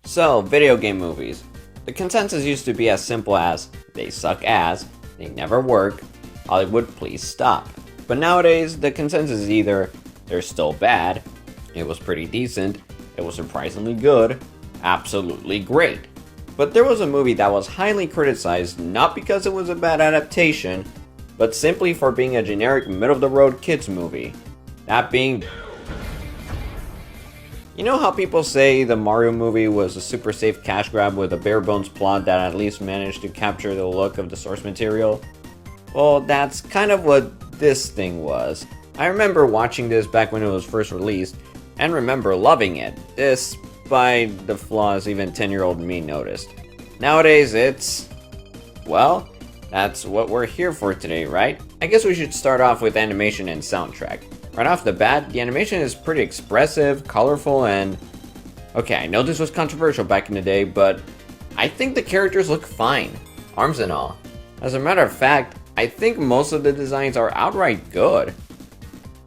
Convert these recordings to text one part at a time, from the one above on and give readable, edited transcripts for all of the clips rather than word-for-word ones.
So, video game movies. The consensus used to be as simple as, they suck ass, they never work, Hollywood please stop. But nowadays, the consensus is either, they're still bad, it was pretty decent, it was surprisingly good, absolutely great. But there was a movie that was highly criticized not because it was a bad adaptation, but simply for being a generic middle-of-the-road kids movie. That being... You know how people say the Mario movie was a super safe cash grab with a bare bones plot that at least managed to capture the look of the source material? Well, that's kind of what this thing was. I remember watching this back when it was first released, and remember loving it, despite the flaws even 10-year-old me noticed. Nowadays it's... well, that's what we're here for today, right? I guess we should start off with animation and soundtrack. Right off the bat, the animation is pretty expressive, colorful, and... okay, I know this was controversial back in the day, but I think the characters look fine, arms and all. As a matter of fact, I think most of the designs are outright good.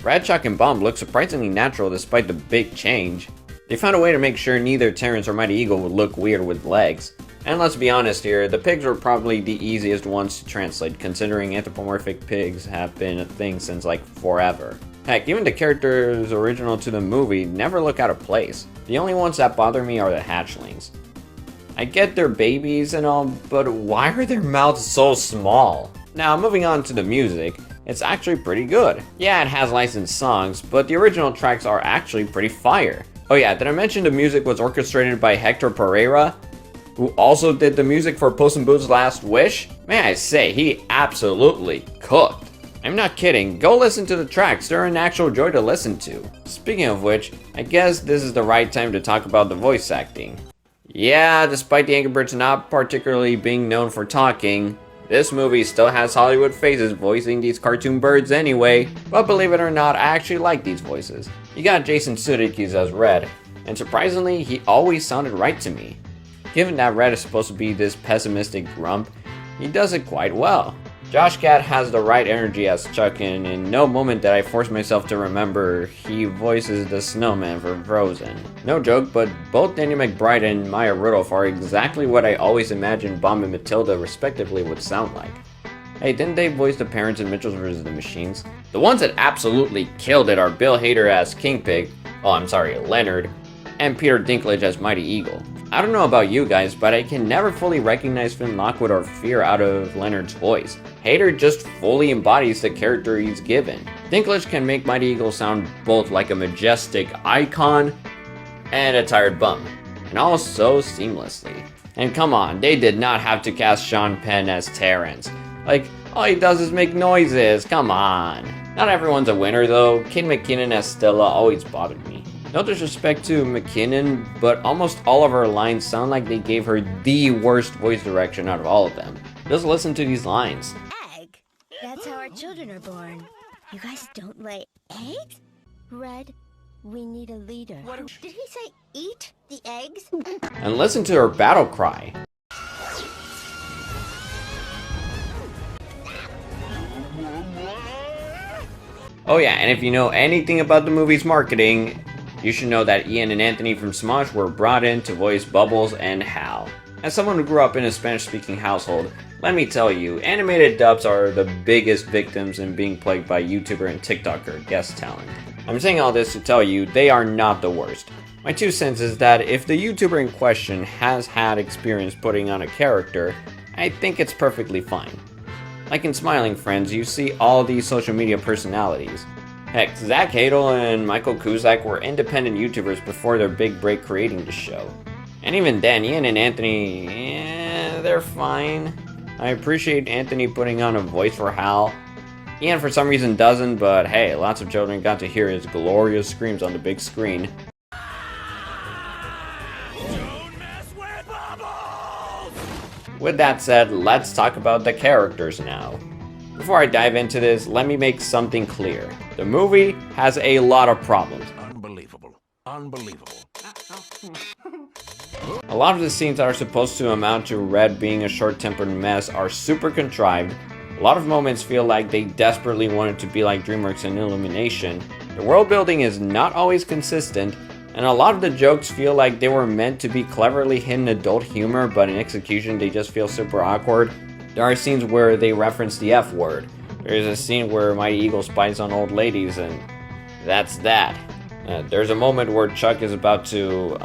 Ratchet and Bomb look surprisingly natural despite the big change. They found a way to make sure neither Terrence or Mighty Eagle would look weird with legs. And let's be honest here, the pigs were probably the easiest ones to translate, considering anthropomorphic pigs have been a thing since like forever. Heck, even the characters original to the movie never look out of place. The only ones that bother me are the hatchlings. I get they're babies and all, but why are their mouths so small? Now, moving on to the music, it's actually pretty good. Yeah, it has licensed songs, but the original tracks are actually pretty fire. Oh yeah, did I mention the music was orchestrated by Hector Pereira, who also did the music for Puss in Boots' Last Wish? May I say, he absolutely cooked. I'm not kidding, go listen to the tracks, they're an actual joy to listen to. Speaking of which, I guess this is the right time to talk about the voice acting. Yeah, despite the Angry Birds not particularly being known for talking, this movie still has Hollywood faces voicing these cartoon birds anyway. But believe it or not, I actually like these voices. You got Jason Sudeikis as Red, and surprisingly, he always sounded right to me. Given that Red is supposed to be this pessimistic grump, he does it quite well. Josh Gad has the right energy as Chuck, and in no moment did I force myself to remember he voices the snowman for Frozen. No joke, but both Danny McBride and Maya Rudolph are exactly what I always imagined Bomb and Matilda respectively would sound like. Hey, didn't they voice the parents in Mitchell's vs. the Machines? The ones that absolutely killed it are Bill Hader as King Pig, Leonard, and Peter Dinklage as Mighty Eagle. I don't know about you guys, but I can never fully recognize Finn Lockwood or fear out of Leonard's voice. Hader just fully embodies the character he's given. Dinklage can make Mighty Eagle sound both like a majestic icon and a tired bum, and all so seamlessly. And come on, they did not have to cast Sean Penn as Terrence. Like, all he does is make noises, come on. Not everyone's a winner though. Kate McKinnon as Stella always bothered me. No disrespect to McKinnon, but almost all of her lines sound like they gave her the worst voice direction out of all of them. Just listen to these lines. Egg? That's how our children are born. You guys don't lay eggs? Red, we need a leader. Did he say eat the eggs? And listen to her battle cry. Oh yeah, and if you know anything about the movie's marketing, you should know that Ian and Anthony from Smosh were brought in to voice Bubbles and Hal. As someone who grew up in a Spanish-speaking household, let me tell you, animated dubs are the biggest victims in being plagued by YouTuber and TikToker guest talent. I'm saying all this to tell you, they are not the worst. My 2 cents is that if the YouTuber in question has had experience putting on a character, I think it's perfectly fine. Like in Smiling Friends, you see all these social media personalities. Heck, Zach Hadel and Michael Cusack were independent YouTubers before their big break creating the show. And even then, Ian and Anthony, they're fine. I appreciate Anthony putting on a voice for Hal. Ian for some reason doesn't, but hey, lots of children got to hear his glorious screams on the big screen. Don't mess with Bubbles! With that said, let's talk about the characters now. Before I dive into this, let me make something clear. The movie has a lot of problems. Unbelievable. Unbelievable. A lot of the scenes that are supposed to amount to Red being a short-tempered mess are super contrived. A lot of moments feel like they desperately wanted to be like DreamWorks and Illumination. The world building is not always consistent, And a lot of the jokes feel like they were meant to be cleverly hidden adult humor, but in execution they just feel super awkward. There are scenes where they reference the F word. There's a scene where Mighty Eagle spies on old ladies, and that's that. There's a moment where Chuck is about to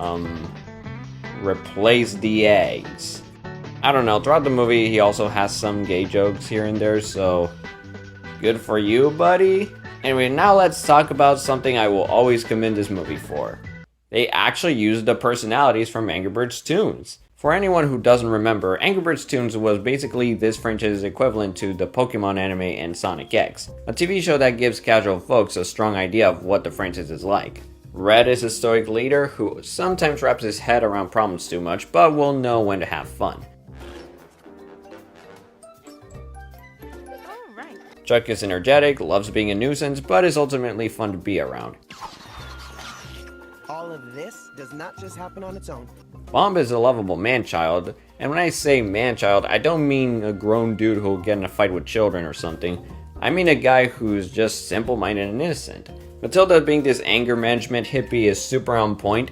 replace the eggs. I don't know, throughout the movie he also has some gay jokes here and there, so good for you, buddy. Anyway, now let's talk about something I will always commend this movie for. They actually used the personalities from Angry Birds Toons. For anyone who doesn't remember, Angry Birds Toons was basically this franchise's equivalent to the Pokemon anime and Sonic X, a TV show that gives casual folks a strong idea of what the franchise is like. Red is a stoic leader who sometimes wraps his head around problems too much, but will know when to have fun. Chuck is energetic, loves being a nuisance, but is ultimately fun to be around. All of this does not just happen on its own. Bomb is a lovable man-child, and when I say man-child, I don't mean a grown dude who'll get in a fight with children or something. I mean a guy who's just simple-minded and innocent. Matilda, being this anger management hippie, is super on point,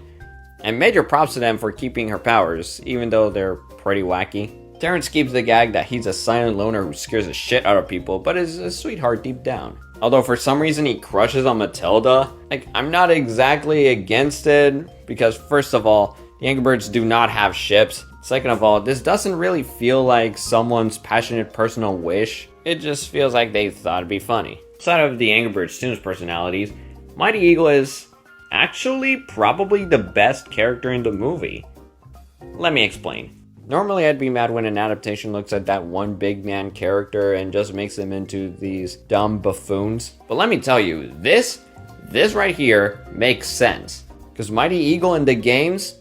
and major props to them for keeping her powers, even though they're pretty wacky. Terrence keeps the gag that he's a silent loner who scares the shit out of people, but is a sweetheart deep down. Although for some reason he crushes on Matilda, I'm not exactly against it, because first of all, the Angry Birds do not have ships. Second of all, this doesn't really feel like someone's passionate personal wish. It just feels like they thought it'd be funny. Aside of the Angry Birds Toons personalities, Mighty Eagle is actually probably the best character in the movie. Let me explain. Normally I'd be mad when an adaptation looks at that one big man character and just makes them into these dumb buffoons. But let me tell you, this right here makes sense. Because Mighty Eagle in the games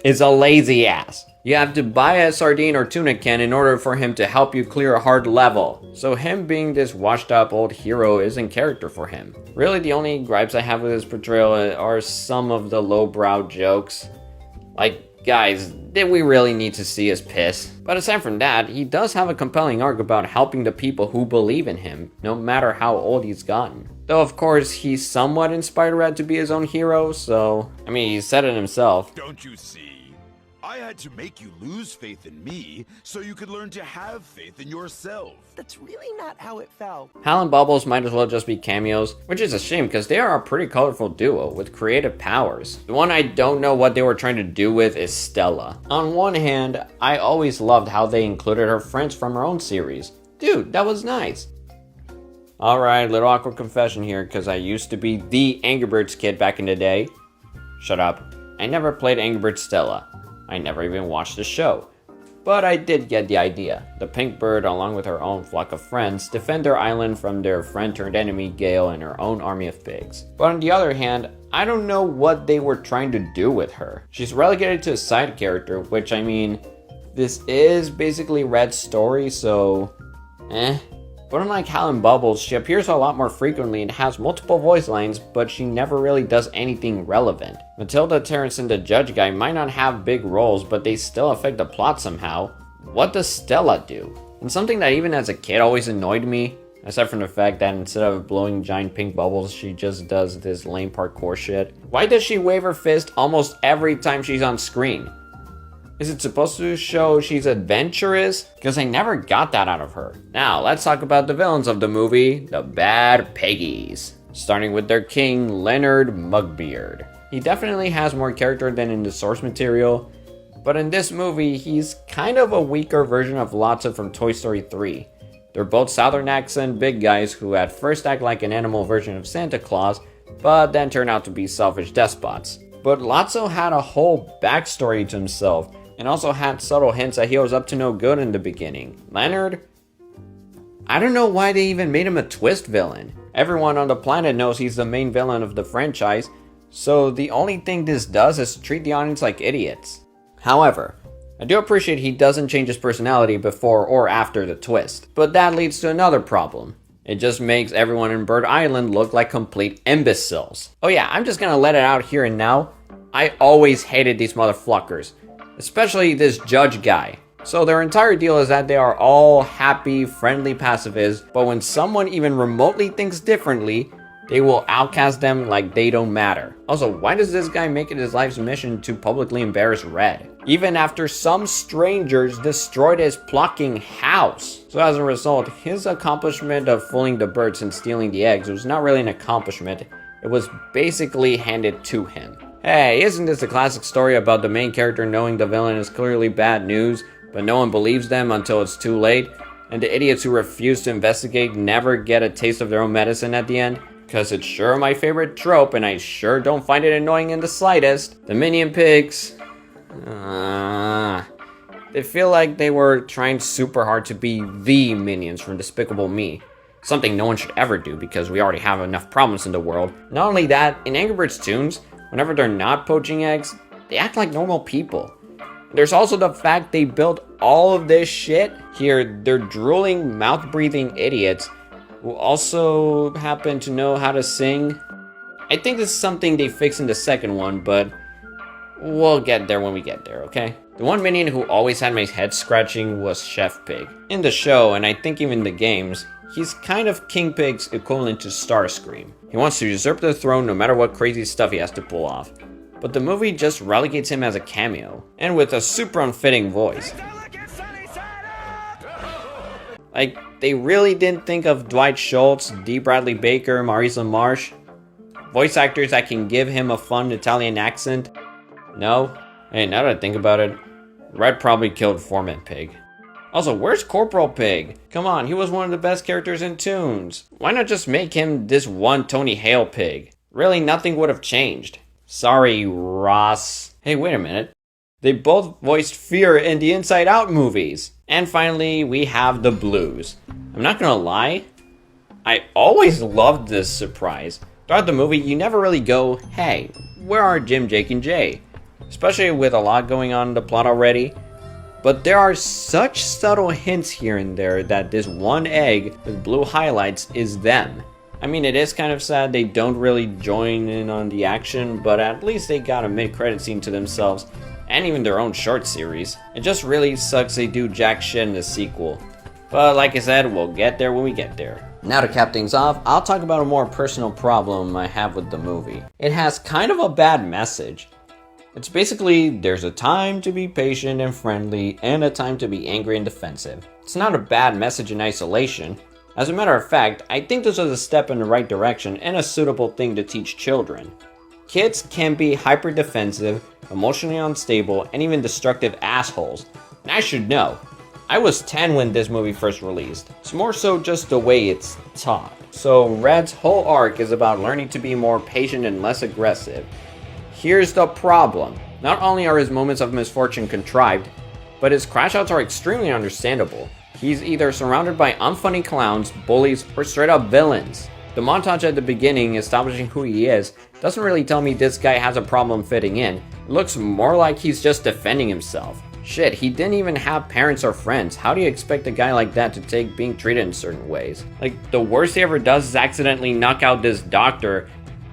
is a lazy ass. You have to buy a sardine or tuna can in order for him to help you clear a hard level. So him being this washed up old hero isn't character for him. Really the only gripes I have with his portrayal are some of the lowbrow jokes. Like, guys, did we really need to see his piss? But aside from that, he does have a compelling arc about helping the people who believe in him, no matter how old he's gotten. Though of course, he somewhat inspired Red to be his own hero, so, I mean, he said it himself. Don't you see? I had to make you lose faith in me so you could learn to have faith in yourself. That's really not how it felt. Hal and Bubbles might as well just be cameos, which is a shame because they are a pretty colorful duo with creative powers. The one I don't know what they were trying to do with is Stella. On one hand, I always loved how they included her friends from her own series. Dude, that was nice. Alright, little awkward confession here because I used to be the Angry Birds kid back in the day. Shut up. I never played Angry Birds Stella. I never even watched the show. But I did get the idea. The pink bird, along with her own flock of friends, defend their island from their friend-turned-enemy Gale and her own army of pigs. But on the other hand, I don't know what they were trying to do with her. She's relegated to a side character, which I mean, this is basically Red's story, so But unlike Hal and Bubbles, she appears a lot more frequently and has multiple voice lines, but she never really does anything relevant. Matilda, Terrence, and the Judge Guy might not have big roles, but they still affect the plot somehow. What does Stella do? And something that even as a kid always annoyed me, aside from the fact that instead of blowing giant pink bubbles, she just does this lame parkour shit. Why does she wave her fist almost every time she's on screen? Is it supposed to show she's adventurous? Because I never got that out of her. Now, let's talk about the villains of the movie, the Bad Piggies. Starting with their king, Leonard Mugbeard. He definitely has more character than in the source material, but in this movie, he's kind of a weaker version of Lotso from Toy Story 3. They're both Southern accent big guys who at first act like an animal version of Santa Claus, but then turn out to be selfish despots. But Lotso had a whole backstory to himself, and also had subtle hints that he was up to no good in the beginning. Leonard? I don't know why they even made him a twist villain. Everyone on the planet knows he's the main villain of the franchise, so the only thing this does is treat the audience like idiots. However, I do appreciate he doesn't change his personality before or after the twist, but that leads to another problem. It just makes everyone in Bird Island look like complete imbeciles. Oh yeah, I'm just gonna let it out here and now. I always hated these motherfuckers. Especially this Judge Guy. So their entire deal is that they are all happy, friendly pacifists, but when someone even remotely thinks differently, they will outcast them like they don't matter. Also, why does this guy make it his life's mission to publicly embarrass Red? Even after some strangers destroyed his plucking house. So as a result, his accomplishment of fooling the birds and stealing the eggs was not really an accomplishment. It was basically handed to him. Hey, isn't this a classic story about the main character knowing the villain is clearly bad news, but no one believes them until it's too late? And the idiots who refuse to investigate never get a taste of their own medicine at the end? Because it's sure my favorite trope, and I sure don't find it annoying in the slightest. The minion pigs. They feel like they were trying super hard to be the minions from Despicable Me. Something no one should ever do because we already have enough problems in the world. Not only that, in Angry Birds Toons, whenever they're not poaching eggs, they act like normal people. There's also the fact they built all of this shit. Here, they're drooling, mouth-breathing idiots who also happen to know how to sing. I think this is something they fix in the second one, but we'll get there when we get there, okay? The one minion who always had my head scratching was Chef Pig. In the show, and I think even the games, he's kind of King Pig's equivalent to Starscream. He wants to usurp the throne no matter what crazy stuff he has to pull off. But the movie just relegates him as a cameo, and with a super unfitting voice. Like, they really didn't think of Dwight Schultz, D. Bradley Baker, Marisa Marsh? Voice actors that can give him a fun Italian accent? No? Hey, now that I think about it, Red probably killed Foreman Pig. Also, where's Corporal Pig? Come on, he was one of the best characters in Toons. Why not just make him this one Tony Hale pig? Really, nothing would have changed. Sorry, Ross. Hey, wait a minute. They both voiced Fear in the Inside Out movies. And finally, we have the Blues. I'm not gonna lie, I always loved this surprise. Throughout the movie, you never really go, hey, where are Jim, Jake, and Jay? Especially with a lot going on in the plot already. But there are such subtle hints here and there that this one egg with blue highlights is them. I mean, it is kind of sad they don't really join in on the action, but at least they got a mid-credit scene to themselves, and even their own short series. It just really sucks they do jack shit in the sequel. But like I said, we'll get there when we get there. Now to cap things off, I'll talk about a more personal problem I have with the movie. It has kind of a bad message. It's basically, there's a time to be patient and friendly, and a time to be angry and defensive. It's not a bad message in isolation. As a matter of fact, I think this was a step in the right direction and a suitable thing to teach children. Kids can be hyper defensive, emotionally unstable, and even destructive assholes. And I should know. I was 10 when this movie first released. It's more so just the way it's taught. So Red's whole arc is about learning to be more patient and less aggressive. Here's the problem. Not only are his moments of misfortune contrived, but his crash outs are extremely understandable. He's either surrounded by unfunny clowns, bullies, or straight up villains. The montage at the beginning establishing who he is doesn't really tell me this guy has a problem fitting in. It looks more like he's just defending himself. Shit, he didn't even have parents or friends. How do you expect a guy like that to take being treated in certain ways? Like, the worst he ever does is accidentally knock out this doctor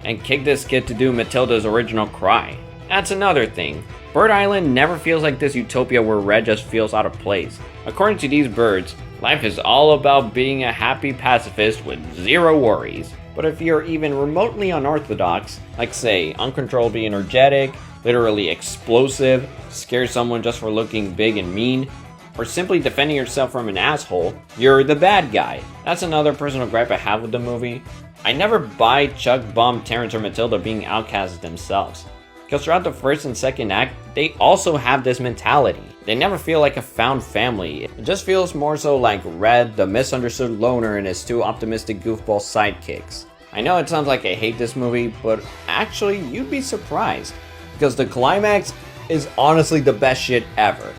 and kick this kid to do Matilda's original cry. That's another thing. Bird Island never feels like this utopia where Red just feels out of place. According to these birds, life is all about being a happy pacifist with zero worries. But if you're even remotely unorthodox, like say, uncontrollably energetic, literally explosive, scare someone just for looking big and mean, or simply defending yourself from an asshole, you're the bad guy. That's another personal gripe I have with the movie. I never buy Chuck, Bum, Terrence, or Matilda being outcasts themselves. Because throughout the first and second act, they also have this mentality. They never feel like a found family. It just feels more so like Red, the misunderstood loner, and his two optimistic goofball sidekicks. I know it sounds like I hate this movie, but actually, you'd be surprised. Because the climax is honestly the best shit ever.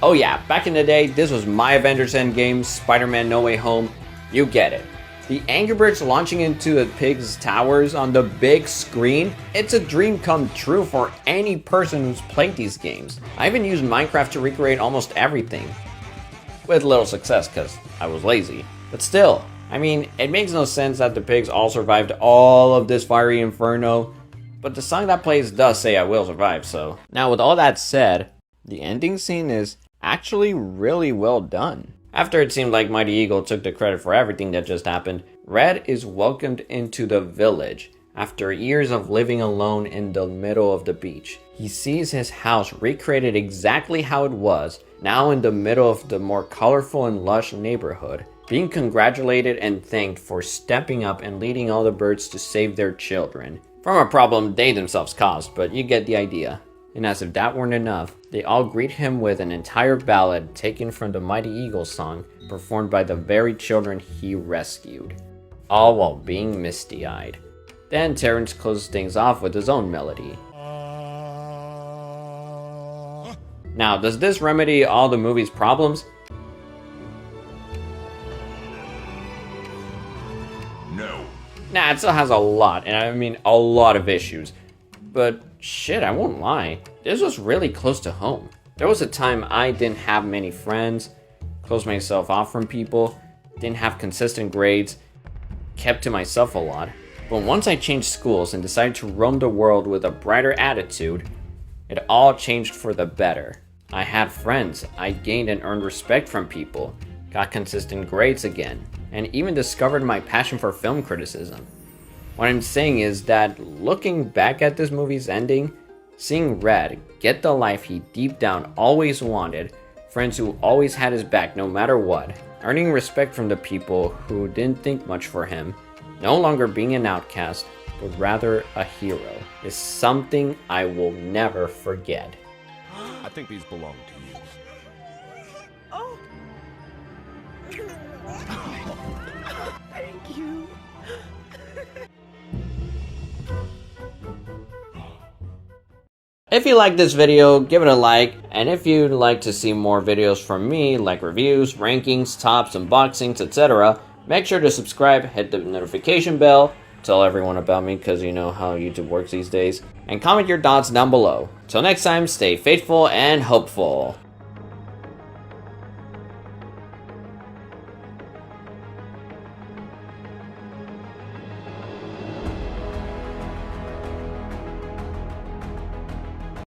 Oh yeah, back in the day, this was my Avengers Endgame, Spider-Man No Way Home. You get it. The Angry Birds launching into the pigs' towers on the big screen, it's a dream come true for any person who's played these games. I even used Minecraft to recreate almost everything. With little success, cause I was lazy. But still, I mean, it makes no sense that the pigs all survived all of this fiery inferno, but the song that plays does say I will survive, so. Now with all that said, the ending scene is actually really well done. After it seemed like Mighty Eagle took the credit for everything that just happened, Red is welcomed into the village after years of living alone in the middle of the beach. He sees his house recreated exactly how it was, now in the middle of the more colorful and lush neighborhood, being congratulated and thanked for stepping up and leading all the birds to save their children from a problem they themselves caused, but you get the idea. And as if that weren't enough, they all greet him with an entire ballad taken from the Mighty Eagle song performed by the very children he rescued, all while being misty-eyed. Then Terrence closes things off with his own melody. Now, does this remedy all the movie's problems? No. Nah, it still has a lot, and I mean a lot of issues. But shit, I won't lie, this was really close to home. There was a time I didn't have many friends, closed myself off from people, didn't have consistent grades, kept to myself a lot. But once I changed schools and decided to roam the world with a brighter attitude, it all changed for the better. I had friends, I gained and earned respect from people, got consistent grades again, and even discovered my passion for film criticism. What I'm saying is that looking back at this movie's ending, seeing Red get the life he deep down always wanted, friends who always had his back no matter what, earning respect from the people who didn't think much for him, no longer being an outcast, but rather a hero, is something I will never forget. I think these belong to you. Oh. Thank you. If you like this video, give it a like, and if you'd like to see more videos from me, like reviews, rankings, tops, unboxings, etc., make sure to subscribe, hit the notification bell, tell everyone about me because you know how YouTube works these days, and comment your thoughts down below. Till next time, stay faithful and hopeful.